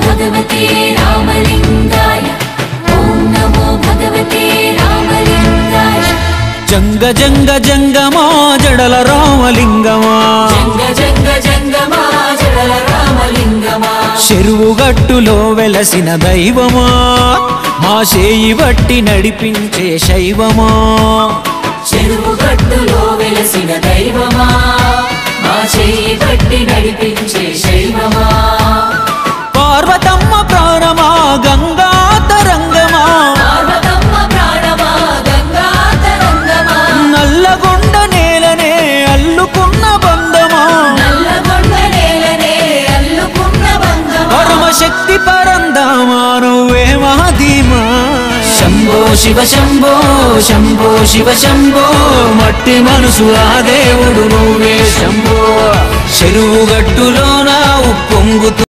భగవతే రామలింగాయ ఓం నమో భగవతే రామలింగాయ జంగ జంగ జంగమా జడల రామలింగమా జంగ జంగ జంగమా జడల రామలింగమా చెరువుగట్టులో వెలసిన దైవమా మా చేయి బట్టి నడిపించే శైవమా చెరువుగట్టులో వెలసిన దైవమా మా చేయి బట్టి నడిపించే శైవమా పార్వతమ్మ ప్రాణమా గంగా తరంగమా పార్వతమ్మ ప్రాణమా గంగా తరంగమా నల్లగొండ నేలనే అల్లుకున్న బంధమా నల్లగొండ నేలనే అల్లుకున్న బంధమా పరమశక్తి పరందామా నువ్వే మహాధీమా శంభో శివ శంభో శంభో శివ శంభో మట్టి మనసు ఆ దేవుడు నువ్వే శంభో చెరువుగట్టులో నా ఉప్పొంగుతూ